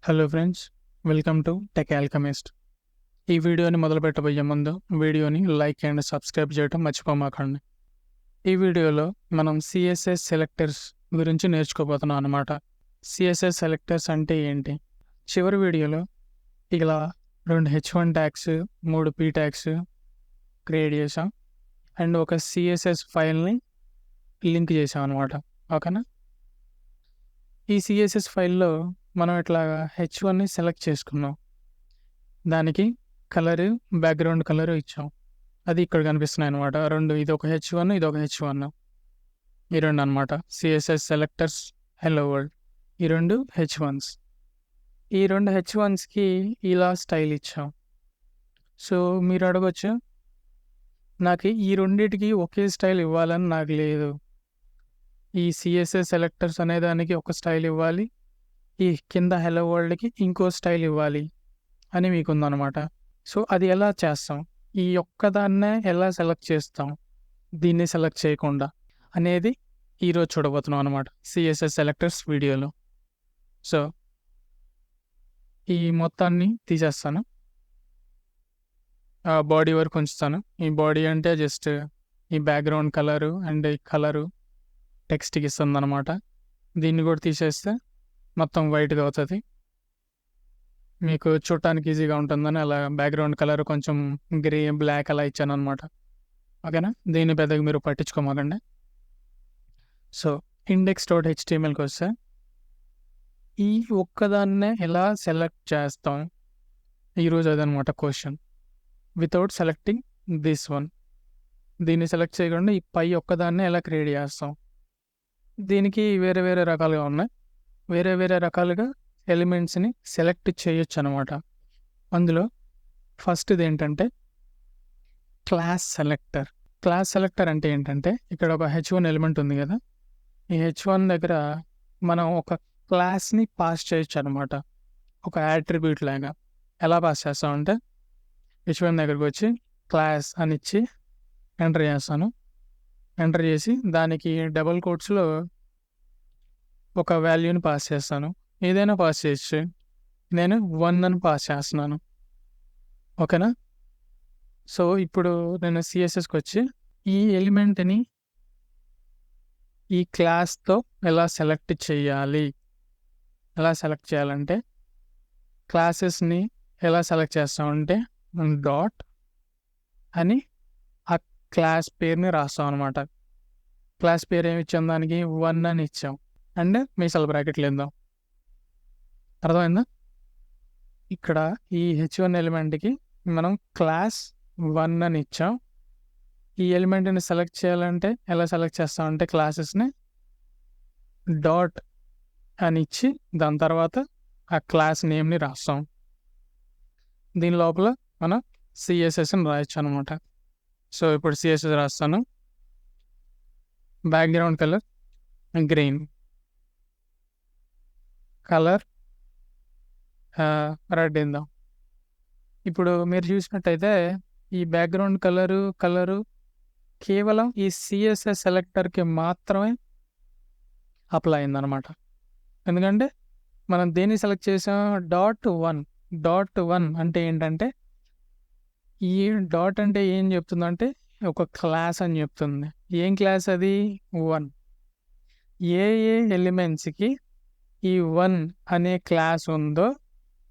Hello friends, welcome to tech Alchemist. ఈ వీడియోని మొదలుపెట్టబోయే ముందు వీడియోని లైక్ అండ్ సబ్స్క్రైబ్ చేయడం మర్చిపోమాకండి. ఈ వీడియోలో మనం సిఎస్ఎస్ సెలెక్టర్స్ గురించి నేర్చుకోబోతున్నాం అనమాట. సిఎస్ఎస్ సెలెక్టర్స్ అంటే ఏంటి? చివరి వీడియోలో ఇలా 2 H1 tags, 3 P tags create చేసాం అండ్ ఒక సిఎస్ఎస్ ఫైల్ని లింక్ చేసాం అనమాట. ఓకేనా? ఈ సిఎస్ఎస్ ఫైల్లో మనం ఇట్లాగా H1ని సెలెక్ట్ చేసుకున్నాం. దానికి కలరు, బ్యాక్గ్రౌండ్ కలరు ఇచ్చాం. అది ఇక్కడ కనిపిస్తున్నాయి అనమాట. 2 ఇది ఒక H1, ఇది ఒక H1. ఈ 2 అనమాట. CSS selectors hello world. ఈ 2 H1s. ఈ 2 H1స్కి ఇలా స్టైల్ ఇచ్చాం. సో మీరు అడగొచ్చు, నాకు ఈ రెండిటికి ఒకే స్టైల్ ఇవ్వాలని నాకు లేదు. ఈ సిఎస్ఎస్ సెలెక్టర్స్ అనే దానికి ఒక స్టైల్ ఇవ్వాలి, ఈ కింద హెల్లో వరల్డ్కి ఇంకో స్టైల్ ఇవ్వాలి అని మీకుందనమాట. సో అది ఎలా చేస్తాం, ఈ ఒక్కదాన్నే ఎలా సెలెక్ట్ చేస్తాం దీన్ని సెలెక్ట్ చేయకుండా అనేది ఈరోజు చూడబోతున్నాం అనమాట సిఎస్ఎస్ సెలెక్టర్స్ వీడియోలో. సో ఈ మొత్తాన్ని తీసేస్తాను, బాడీ వరకు ఉంచుతాను. ఈ బాడీ అంటే జస్ట్ ఈ బ్యాక్గ్రౌండ్ కలరు అండ్ ఈ కలరు టెక్స్ట్కి ఇస్తుంది అనమాట. దీన్ని కూడా తీసేస్తే మొత్తం వైట్గా అవుతుంది, మీకు చూడటానికి ఈజీగా ఉంటుందని అలా బ్యాక్గ్రౌండ్ కలర్ కొంచెం గ్రే, బ్లాక్ అలా ఇచ్చాను అనమాట. ఓకేనా? దీన్ని పెద్దగా మీరు పట్టించుకోమాకండి. సో index.htmlకి వస్తే ఈ ఒక్కదాన్నే ఎలా సెలెక్ట్ చేస్తాం ఈరోజు అదనమాట question. Without selecting this one, దీన్ని సెలెక్ట్ చేయకుండా ఈ పై ఒక్కదాన్నే ఎలా క్రియేట్ చేస్తాం. దీనికి వేరే వేరే రకాలుగా ఉన్నాయి. వేరే వేరే రకాలుగా ఎలిమెంట్స్ని సెలెక్ట్ చేయొచ్చు అనమాట. అందులో ఫస్ట్ది ఏంటంటే క్లాస్ సెలెక్టర్. క్లాస్ సెలెక్టర్ అంటే ఏంటంటే, ఇక్కడ ఒక H1 ఎలిమెంట్ ఉంది కదా, ఈ H1 దగ్గర మనం ఒక క్లాస్ని పాస్ చేయొచ్చు అనమాట, ఒక యాట్రిబ్యూట్ లాగా. ఎలా పాస్ చేస్తామంటే, H1 దగ్గరకు వచ్చి క్లాస్ అని ఇచ్చి ఎంటర్ చేస్తాను. ఎంటర్ చేసి దానికి డబుల్ కోట్స్లో ఒక వాల్యూని పాస్ చేస్తాను. ఏదైనా పాస్ చేయొచ్చు. నేను 1 అని పాస్ చేస్తున్నాను. ఓకేనా? సో ఇప్పుడు నేను సిఎస్ఎస్కి వచ్చి ఈ ఎలిమెంట్ని ఈ క్లాస్తో ఎలా సెలెక్ట్ చేయాలి, ఎలా సెలెక్ట్ చేయాలంటే క్లాసెస్ని ఎలా సెలెక్ట్ చేస్తామంటే డాట్ అని ఆ క్లాస్ పేరుని రాస్తాం అనమాట. క్లాస్ పేరు ఏమి ఇచ్చాం, దానికి 1 అని ఇచ్చాం అండ్ మీసల్ బ్రాకెట్లు ఇద్దాం. అర్థమైందా? ఇక్కడ ఈ H1 ఎలిమెంట్కి మనం క్లాస్ 1 అని ఇచ్చాం. ఈ ఎలిమెంట్ని సెలెక్ట్ చేయాలంటే ఎలా సెలెక్ట్ చేస్తామంటే క్లాసెస్ని డాట్ అని ఇచ్చి దాని తర్వాత ఆ క్లాస్ నేమ్ని రాస్తాం. దీని లోపల మనం సిఎస్ఎస్ని రాయొచ్చు అనమాట. సో ఇప్పుడు సిఎస్ఎస్ రాస్తాను. Background colour green, colour red ఇందాం. ఇప్పుడు మీరు చూసినట్టయితే ఈ బ్యాక్గ్రౌండ్ కలరు కేవలం ఈ సిఎస్ఎస్ సెలెక్టర్కి మాత్రమే అప్లై అయిందనమాట. ఎందుకంటే మనం దేన్ని సెలెక్ట్ చేసాం, డాట్ వన్ అంటే ఏంటంటే, ఈ డాట్ అంటే ఏం చెప్తుందంటే ఒక క్లాస్ అని చెప్తుంది. ఏం క్లాస్ అది? 1. ఏ ఎలిమెంట్స్కి ఈ 1 అనే క్లాస్ ఉందో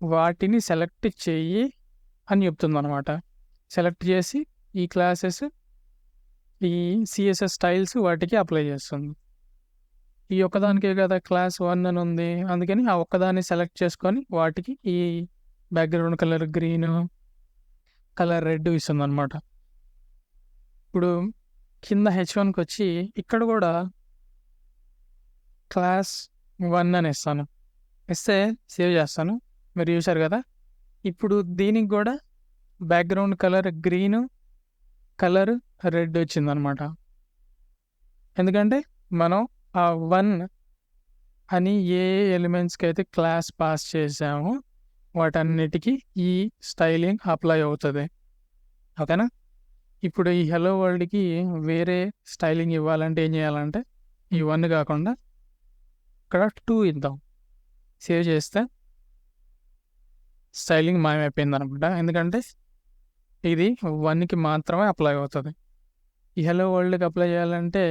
వాటిని సెలెక్ట్ చెయ్యి అని చెప్తుంది అనమాట. సెలెక్ట్ చేసి ఈ క్లాసెస్, ఈ సిఎస్ఎస్ స్టైల్స్ వాటికి అప్లై చేస్తుంది. ఈ ఒక్కదానికే కదా క్లాస్ 1 అని ఉంది, అందుకని ఆ ఒక్కదాన్ని సెలెక్ట్ చేసుకొని వాటికి ఈ background colour green, colour red ఇస్తుంది అనమాట. ఇప్పుడు కింద H1కి వచ్చి ఇక్కడ కూడా క్లాస్ 1 అని ఇస్తాను. ఇస్తే సేవ్ చేస్తాను. మీరు చూసారు కదా, ఇప్పుడు దీనికి కూడా background colour green, colour red వచ్చిందనమాట. ఎందుకంటే మనం ఆ 1 అని ఏ ఎలిమెంట్స్కి అయితే క్లాస్ పాస్ చేసామో వాటన్నిటికీ ఈ స్టైలింగ్ అప్లై అవుతుంది. ఓకేనా? ఇప్పుడు ఈ హెలో వరల్డ్కి వేరే స్టైలింగ్ ఇవ్వాలంటే ఏం చేయాలంటే, ఈ 1 కాకుండా ఇక్కడ 2 ఇద్దాం. సేవ్ చేస్తే స్టైలింగ్ మాయమైపోయింది అనమాట. ఎందుకంటే ఇది 1కి మాత్రమే అప్లై అవుతుంది. ఈ హలో వరల్డ్‌కి అప్లై చేయాలంటే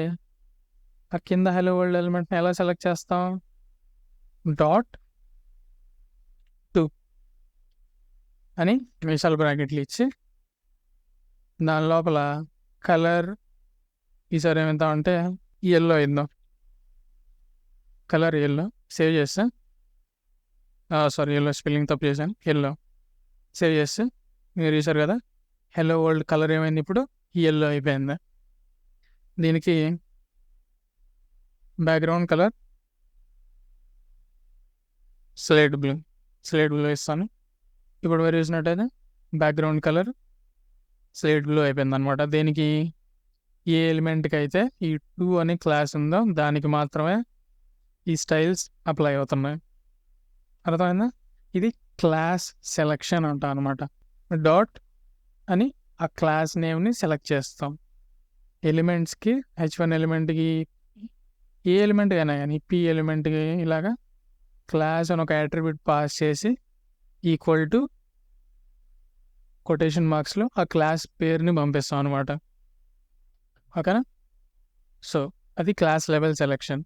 ఆ కింద హలో వరల్డ్ ఎలిమెంట్‌ని ఎలా సెలెక్ట్ చేస్తాం? డాట్ 2 అని మీసాల బ్రాకెట్లు ఇచ్చి దాని లోపల కలర్ ఈసారి ఏమిద్దామంటే యెల్లో ఇద్దాం. కలర్ యెల్లో సేవ్ చేస్తే సారీ యెల్లో స్పెల్లింగ్ తప్పు చేశాను. యెల్లో సేవ్ చేస్తే మీరు చూసారు కదా హలో వరల్డ్ కలర్ ఏమైంది ఇప్పుడు యెల్లో అయిపోయింది. దీనికి బ్యాక్గ్రౌండ్ కలర్ స్లేట్ బ్లూ ఇస్తాను. ఇప్పుడు మీరు చూసినట్టయితే బ్యాక్గ్రౌండ్ కలర్ స్లేట్ బ్లూ అయిపోయింది అనమాట. దేనికి ఏ ఎలిమెంట్కి అయితే ఈ 2 అనే క్లాస్ ఉందో దానికి మాత్రమే ఈ స్టైల్స్ అప్లై అవుతున్నాయి. అర్థమైందా? ఇది క్లాస్ సెలెక్షన్ అంటాం అనమాట. డాట్ అని ఆ క్లాస్ నేమ్ని సెలెక్ట్ చేస్తాం. ఎలిమెంట్స్కి H1 ఎలిమెంట్కి ఏ ఎలిమెంట్ అయినా కానీ P ఎలిమెంట్కి ఇలాగా క్లాస్ అని ఒక అట్రిబ్యూట్ పాస్ చేసి ఈక్వల్ టు కొటేషన్ మార్క్స్లో ఆ క్లాస్ పేరుని పంపిస్తాం అనమాట. ఓకేనా? సో అది క్లాస్ లెవెల్ సెలెక్షన్.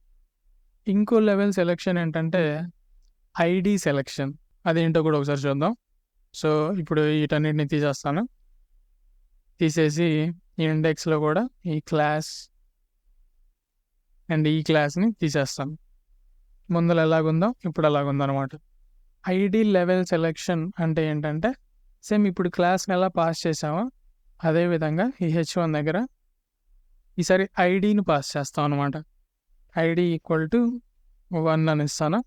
ఇంకో లెవెల్ సెలెక్షన్ ఏంటంటే ఐడి సెలెక్షన్. అదేంటో కూడా ఒకసారి చూద్దాం. సో ఇప్పుడు వీటన్నిటిని తీసేస్తాను. తీసేసి ఈ ఇండెక్స్లో కూడా ఈ క్లాస్ అండ్ ఈ క్లాస్ని తీసేస్తాను. ముందర ఎలాగుందో ఇప్పుడు అలాగుందో అనమాట. ఐడి లెవెల్ సెలెక్షన్ అంటే ఏంటంటే సేమ్ ఇప్పుడు క్లాస్ని ఎలా పాస్ చేసామో అదేవిధంగా ఈ H1 దగ్గర ఈసారి ఐడిని పాస్ చేస్తాం అనమాట. ఐడి ఈక్వల్ టు 1 అని ఇస్తాను.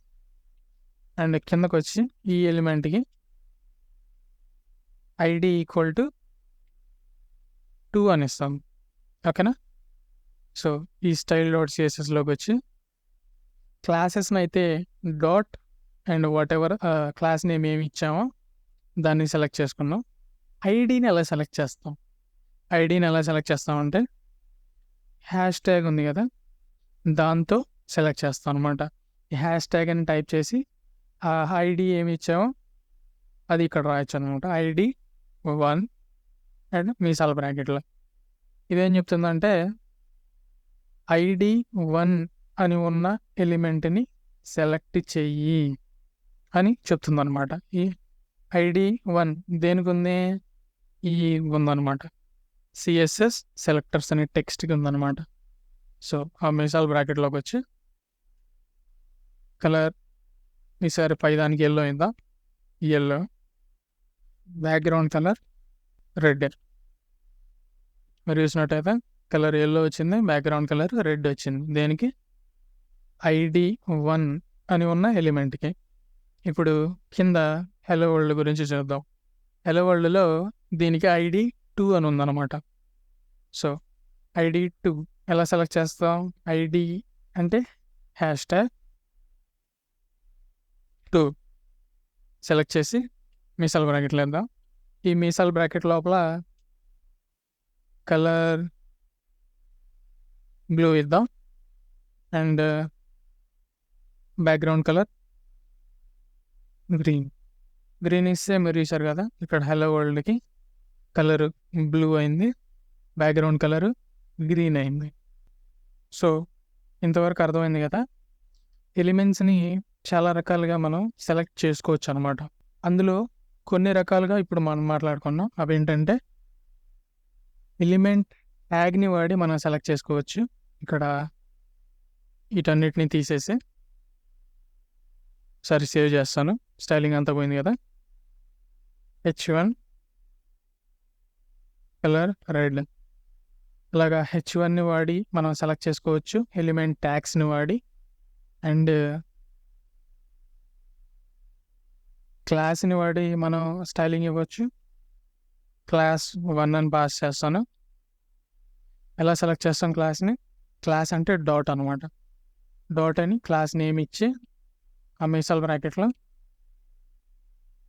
అండ్ కిందకు వచ్చి ఈ ఎలిమెంట్కి ఐడి ఈక్వల్ టు 2 అని ఇస్తాం. ఓకేనా? సో ఈ స్టైల్ డాట్ సిఎస్ఎస్లోకి వచ్చి క్లాసెస్ని అయితే dot and what ever class name ఏమి ఇచ్చామో దాన్ని సెలెక్ట్ చేసుకున్నాం. ఐడిని ఎలా సెలెక్ట్ చేస్తాం? ఐడిని ఎలా సెలెక్ట్ చేస్తామంటే హ్యాష్ ట్యాగ్ ఉంది కదా దాంతో సెలెక్ట్ చేస్తాం అనమాట. ఈ హ్యాష్ ట్యాగ్ అని టైప్ చేసి ఆ ఐడి ఏమి ఇచ్చామో అది ఇక్కడ రాయొచ్చు అనమాట. ఐడి 1 అండ్ మీసాల బ్రాకెట్లో. ఇదేం చెప్తుందంటే ఐడి 1 అని ఉన్న ఎలిమెంట్ని సెలెక్ట్ చెయ్యి అని చెప్తుందనమాట. ఈ ఐడి 1 దేనికి ఉంది? ఈ ఉందన్నమాట. సిఎస్ఎస్ సెలెక్టర్స్ అనే టెక్స్ట్కి ఉందన్నమాట. సో ఆ మీసాల బ్రాకెట్లోకి వచ్చి కలర్ ఈసారి పైదానికి ఎల్లో అయిందా? ఎల్లో. Background colour red. మీరు చూసినట్టయితే కలర్ ఎల్లో వచ్చింది, బ్యాక్గ్రౌండ్ కలర్ రెడ్ వచ్చింది. దేనికి? ఐడి 1 అని ఉన్న ఎలిమెంట్కి. ఇప్పుడు కింద హలో వరల్డ్ గురించి చూద్దాం. హలో వరల్డ్లో దీనికి ఐడి 2 అని ఉందన్నమాట. సో ఐడి 2 ఎలా సెలెక్ట్ చేస్తాం? ఐడి అంటే హ్యాష్ ట్యాగ్ 2 సెలెక్ట్ చేసి మీసాల బ్రాకెట్లు వేద్దాం. ఈ మీసాల బ్రాకెట్ లోపల కలర్ బ్లూ ఇద్దాం అండ్ బ్యాక్గ్రౌండ్ కలర్ గ్రీన్ ఇస్తే మీరు చూసారు కదా ఇక్కడ హలో వరల్డ్కి కలర్ బ్లూ అయింది, బ్యాక్గ్రౌండ్ కలర్ గ్రీన్ అయింది. సో ఇంతవరకు అర్థమైంది కదా. ఎలిమెంట్స్ని చాలా రకాలుగా మనం సెలెక్ట్ చేసుకోవచ్చు అనమాట. అందులో కొన్ని రకాలుగా ఇప్పుడు మనం మాట్లాడుకున్నాం. అవి ఏంటంటే ఎలిమెంట్ ట్యాగ్ని వాడి మనం సెలెక్ట్ చేసుకోవచ్చు. ఇక్కడ వీటన్నిటిని తీసేసి సరే సేవ్ చేస్తాను. స్టైలింగ్ అంతా పోయింది కదా. H1 colour red. అలాగా H1ని వాడి మనం సెలెక్ట్ చేసుకోవచ్చు ఎలిమెంట్ ట్యాగ్స్ని వాడి. అండ్ క్లాస్ని వాడి మనం స్టైలింగ్ ఇవ్వచ్చు. క్లాస్ 1 అని పాస్ చేస్తాను. ఎలా సెలెక్ట్ చేస్తాం క్లాస్ని? క్లాస్ అంటే డాట్ అనమాట. డాట్ అని క్లాస్ నేమ్ ఇచ్చి ఆ మీసాల బ్రాకెట్లో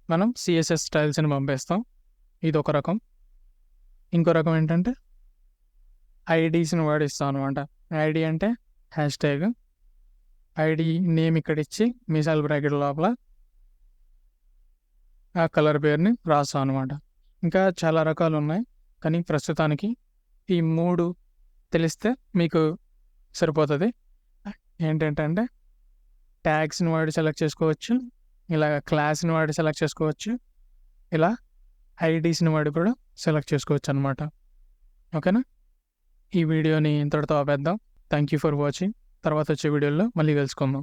మనం సిఎస్ఎస్ స్టైల్స్ని పంపిస్తాం. ఇది ఒక రకం. ఇంకో రకం ఏంటంటే ఐడీస్ని వాడిస్తాం అనమాట. ఐడి అంటే హ్యాష్ ట్యాగ్. ఐడి నేమ్ ఇక్కడ ఇచ్చి మీసాల బ్రాకెట్ లోపల ఆ కలర్ పేరుని రాస్తాం అనమాట. ఇంకా చాలా రకాలు ఉన్నాయి, కానీ ప్రస్తుతానికి ఈ 3 తెలిస్తే మీకు సరిపోతుంది. ఏంటంటే ట్యాగ్స్ని వాడి సెలెక్ట్ చేసుకోవచ్చు, ఇలా క్లాస్ని వాడి సెలెక్ట్ చేసుకోవచ్చు, ఇలా ఐడీస్ని వాడి కూడా సెలెక్ట్ చేసుకోవచ్చు అనమాట. ఓకేనా? ఈ వీడియోని ఇంతటితో ఆపేద్దాం. Thank you for watching. తర్వాత వచ్చే వీడియోలో మళ్ళీ కలుసుకుందాం.